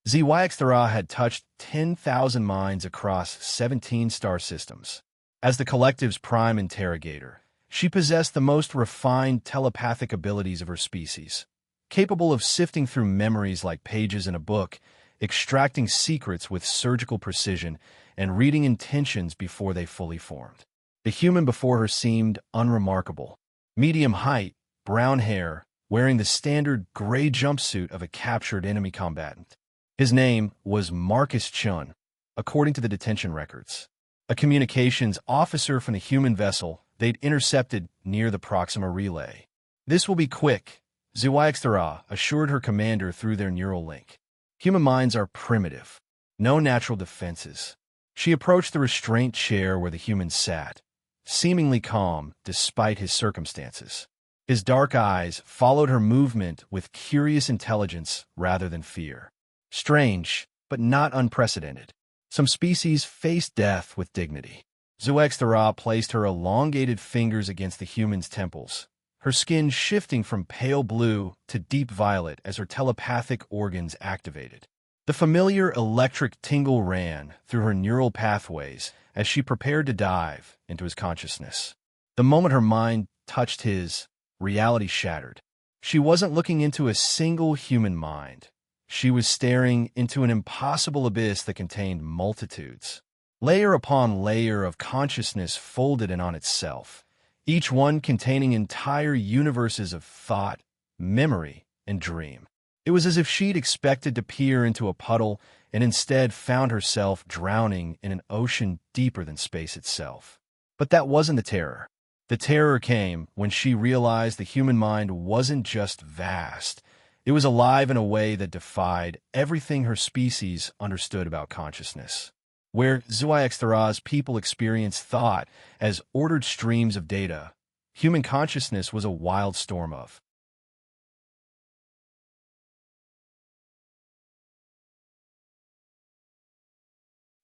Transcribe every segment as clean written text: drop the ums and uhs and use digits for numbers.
SciFi had touched 10,000 minds across 17 star systems. As the collective's prime interrogator, she possessed the most refined telepathic abilities of her species, capable of sifting through memories like pages in a book, extracting secrets with surgical precision, and reading intentions before they fully formed. The human before her seemed unremarkable. Medium height, brown hair, wearing the standard gray jumpsuit of a captured enemy combatant. His name was Marcus Chun, according to the detention records, a communications officer from the human vessel they'd intercepted near the Proxima Relay. "This will be quick," SciFi assured her commander through their neural link. "Human minds are primitive. No natural defenses." She approached the restraint chair where the human sat, seemingly calm despite his circumstances. His dark eyes followed her movement with curious intelligence rather than fear. Strange, but not unprecedented. Some species face death with dignity. SciFi placed her elongated fingers against the human's temples, her skin shifting from pale blue to deep violet as her telepathic organs activated. The familiar electric tingle ran through her neural pathways as she prepared to dive into his consciousness. The moment her mind touched his, reality shattered. She wasn't looking into a single human mind. She was staring into an impossible abyss that contained multitudes. Layer upon layer of consciousness folded in on itself, each one containing entire universes of thought, memory, and dream. It was as if she'd expected to peer into a puddle and instead found herself drowning in an ocean deeper than space itself. But that wasn't the terror. The terror came when she realized the human mind wasn't just vast. It was alive in a way that defied everything her species understood about consciousness. Where SciFi's people experienced thought as ordered streams of data, human consciousness was a wild storm of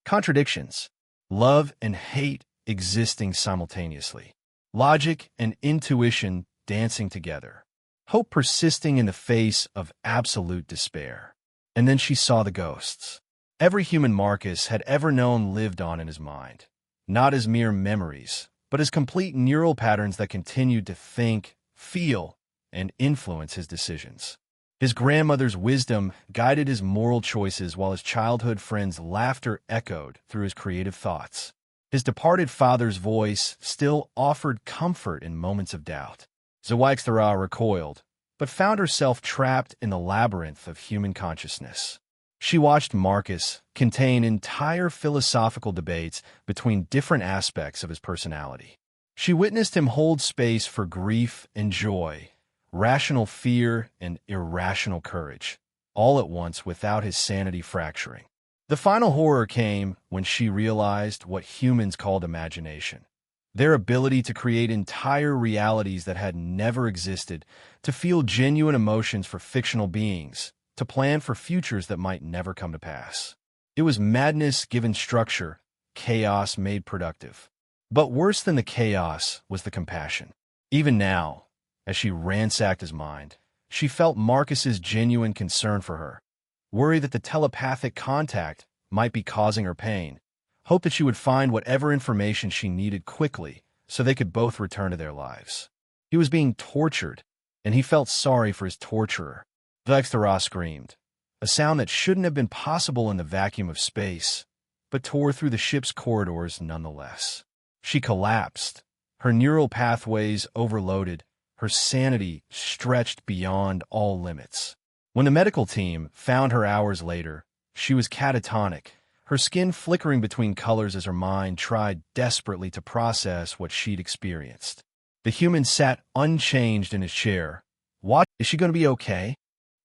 contradictions, love and hate existing simultaneously, logic and intuition dancing together, hope persisting in the face of absolute despair. And then she saw the ghosts. Every human Marcus had ever known lived on in his mind, not as mere memories, but as complete neural patterns that continued to think, feel, and influence his decisions. His grandmother's wisdom guided his moral choices while his childhood friend's laughter echoed through his creative thoughts. His departed father's voice still offered comfort in moments of doubt. SciFi recoiled, but found herself trapped in the labyrinth of human consciousness. She watched Marcus contain entire philosophical debates between different aspects of his personality. She witnessed him hold space for grief and joy, rational fear and irrational courage, all at once without his sanity fracturing. The final horror came when she realized what humans called imagination. Their ability to create entire realities that had never existed, to feel genuine emotions for fictional beings, to plan for futures that might never come to pass. It was madness given structure, chaos made productive. But worse than the chaos was the compassion. Even now, as she ransacked his mind, she felt Marcus's genuine concern for her, worry that the telepathic contact might be causing her pain, hope that she would find whatever information she needed quickly so they could both return to their lives. He was being tortured, and he felt sorry for his torturer. SciFi screamed, a sound that shouldn't have been possible in the vacuum of space, but tore through the ship's corridors nonetheless. She collapsed, her neural pathways overloaded, her sanity stretched beyond all limits. When the medical team found her hours later, she was catatonic, her skin flickering between colors as her mind tried desperately to process what she'd experienced. The human sat unchanged in his chair. "What? Is she going to be okay?"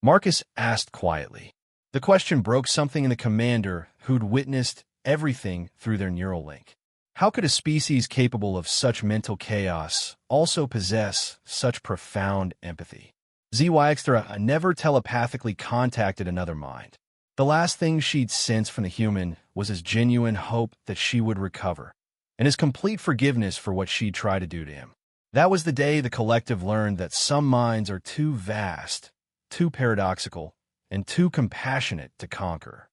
Marcus asked quietly. The question broke something in the commander who'd witnessed everything through their neural link. How could a species capable of such mental chaos also possess such profound empathy? SciFi never telepathically contacted another mind. The last thing she'd sensed from the human was his genuine hope that she would recover, and his complete forgiveness for what she'd tried to do to him. That was the day the collective learned that some minds are too vast, too paradoxical, and too compassionate to conquer.